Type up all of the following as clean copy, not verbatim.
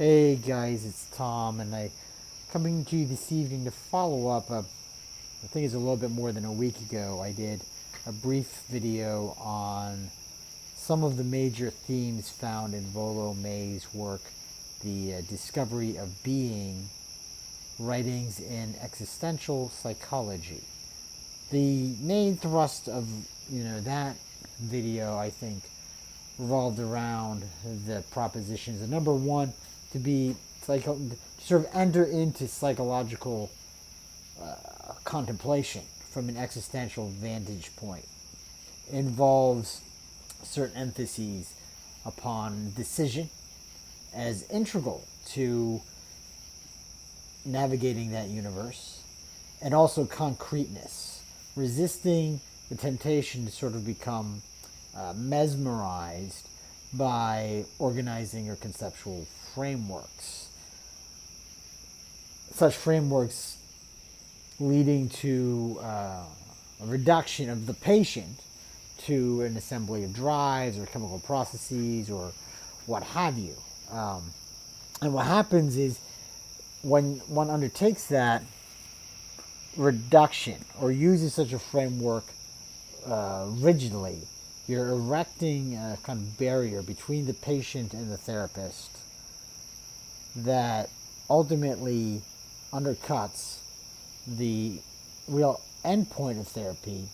Hey guys, it's Tom, and I coming to you this evening to follow up. I think it's a little bit more than a week ago. I did a brief video on some of the major themes found in Rollo May's work, the discovery of being, writings in Existential Psychology. The main thrust of that video, I think, revolved around the propositions. Number one, to sort of enter into psychological contemplation from an existential vantage point involves certain emphases upon decision as integral to navigating that universe, and also concreteness, resisting the temptation to sort of become mesmerized by organizing or conceptual frameworks. Such frameworks leading to a reduction of the patient to an assembly of drives or chemical processes or what have you. And what happens is when one undertakes that reduction or uses such a framework rigidly, you're erecting a kind of barrier between the patient and the therapist that ultimately undercuts the real endpoint of therapy,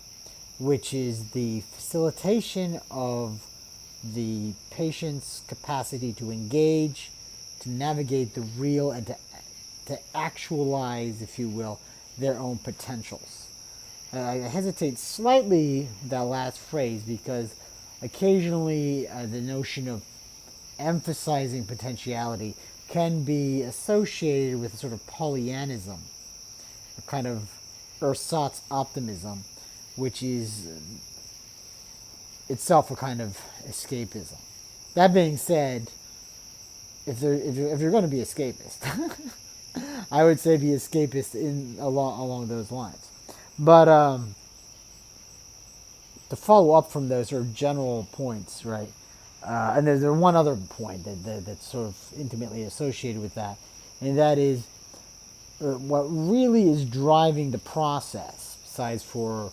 which is the facilitation of the patient's capacity to engage, to navigate the real, and to actualize, if you will, their own potentials. I hesitate slightly with that last phrase because occasionally the notion of emphasizing potentiality can be associated with a sort of Pollyannism, a kind of ersatz optimism, which is itself a kind of escapism. That being said, if you're going to be escapist, I would say be escapist along those lines. But to follow up from those sort of general points, right? And there's one other point that's sort of intimately associated with that, and that is what really is driving the process, besides for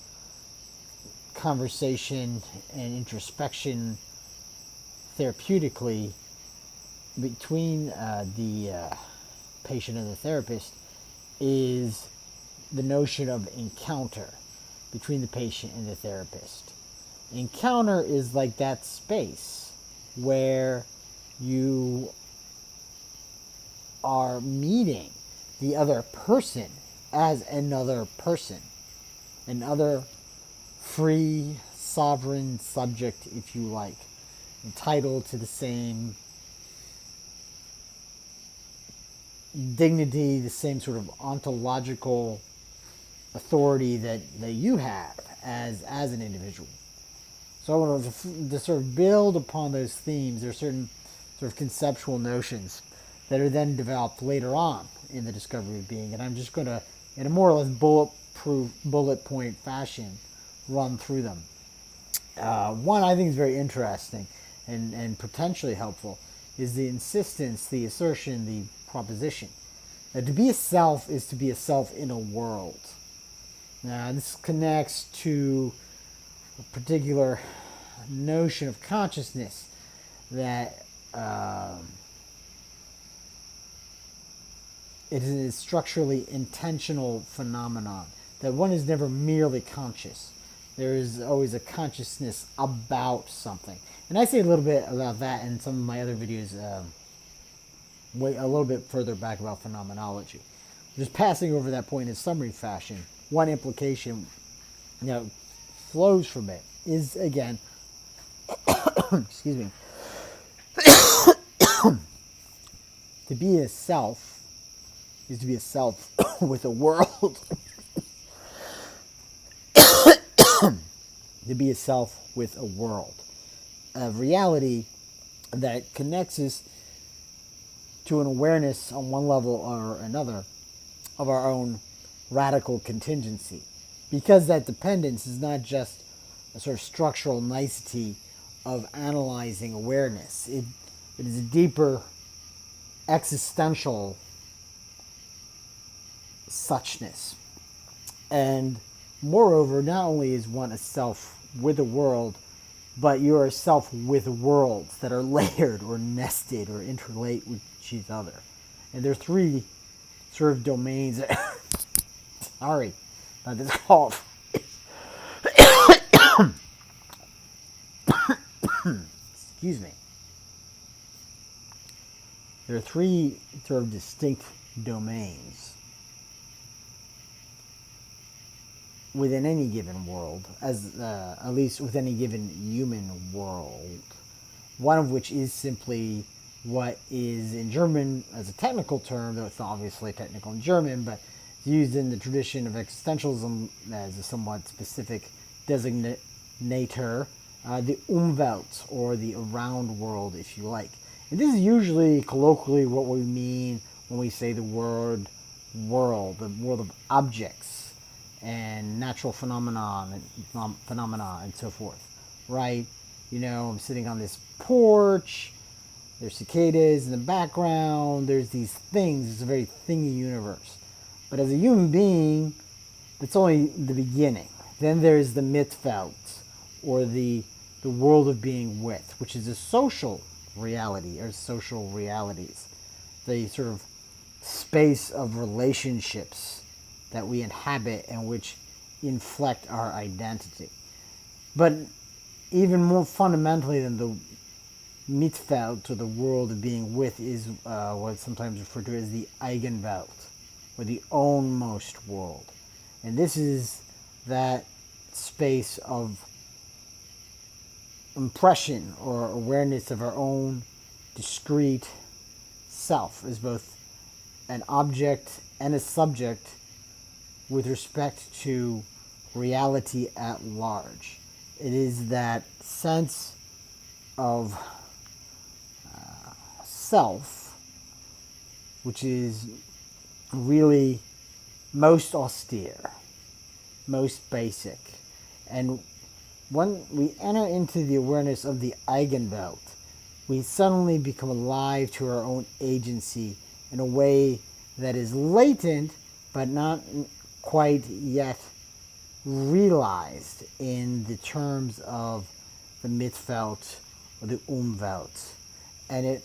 conversation and introspection therapeutically between the patient and the therapist, is the notion of encounter between the patient and the therapist. Encounter is like that space where you are meeting the other person as another person, another free, sovereign subject, if you like, entitled to the same dignity, the same sort of ontological authority that you have as an individual. So I want to sort of build upon those themes. There are certain sort of conceptual notions that are then developed later on in the discovery of being, and I'm just going to, in a more or less bullet point fashion, run through them. One I think is very interesting and potentially helpful is the insistence, the assertion, the proposition that to be a self is to be a self in a world. Now, this connects to a particular notion of consciousness that it is a structurally intentional phenomenon, that one is never merely conscious. There is always a consciousness about something. And I say a little bit about that in some of my other videos a little bit further back about phenomenology. Just passing over that point in summary fashion, one implication flows from it is, again, excuse me, to be a self is to be a self with a world. To be a self with a world. A reality that connects us to an awareness on one level or another of our own radical contingency. Because that dependence is not just a sort of structural nicety of analyzing awareness. It is a deeper existential suchness. And moreover, not only is one a self with the world, but you're a self with worlds that are layered or nested or interrelate with each other. And there are three sort of domains. Sorry, not this cough. Excuse me. There are three sort of distinct domains within any given world, as at least with any given human world. One of which is simply what is in German as a technical term, though it's not obviously technical in German, but it's used in the tradition of existentialism as a somewhat specific designator, the Umwelt, or the around world, if you like. And this is usually colloquially what we mean when we say the word world, the world of objects and natural phenomena and so forth, right? You know, I'm sitting on this porch, there's cicadas in the background, there's these things, it's a very thingy universe. But as a human being, that's only the beginning. Then there's the Mitwelt, or the world of being with, which is a social reality, or social realities. The sort of space of relationships that we inhabit and which inflect our identity. But even more fundamentally than the Mitwelt, or the world of being with, is what's sometimes referred to as the Eigenwelt, or the ownmost world. And this is that space of impression or awareness of our own discrete self as both an object and a subject with respect to reality at large. It is that sense of self which is really most austere, most basic. And when we enter into the awareness of the Eigenwelt, we suddenly become alive to our own agency in a way that is latent but not quite yet realized in the terms of the Mitwelt or the Umwelt. And it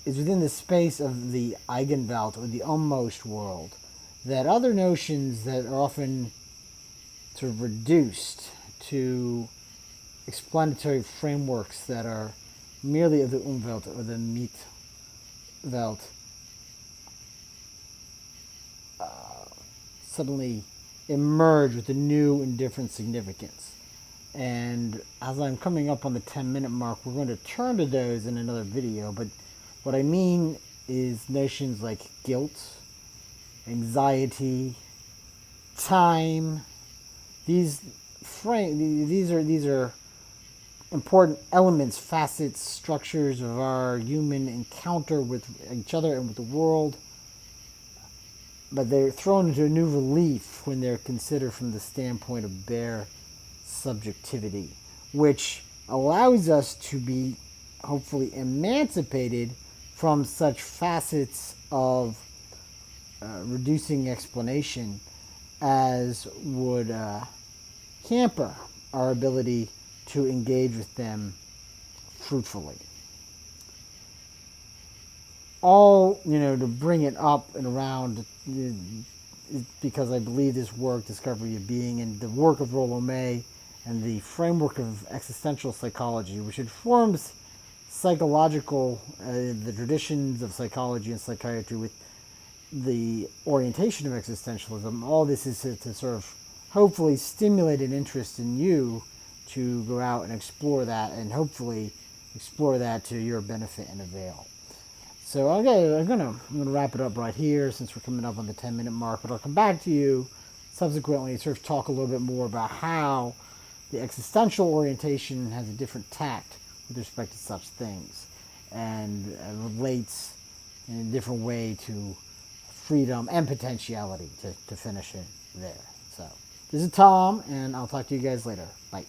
is within the space of the Eigenwelt, or the almost world, that other notions that are often sort of reduced to explanatory frameworks that are merely of the Umwelt or the Mitwelt suddenly emerge with a new and different significance. And as I'm coming up on the 10-minute mark, we're going to turn to those in another video. But what I mean is notions like guilt, anxiety, time. These are important elements, facets, structures of our human encounter with each other and with the world. But they're thrown into a new relief when they're considered from the standpoint of bare subjectivity, which allows us to be hopefully emancipated from such facets of reducing explanation as would hamper our ability to engage with them fruitfully. All, to bring it up and around, because I believe this work, Discovery of Being, and the work of Rollo May, and the framework of existential psychology, which informs psychological, the traditions of psychology and psychiatry with the orientation of existentialism. All this is to sort of hopefully stimulate an interest in you to go out and explore that, and hopefully explore that to your benefit and avail. So I'm gonna wrap it up right here since we're coming up on the 10-minute mark, but I'll come back to you subsequently and sort of talk a little bit more about how the existential orientation has a different tact with respect to such things, and relates in a different way to freedom and potentiality, to finish it there. So this is Tom, and I'll talk to you guys later. Bye.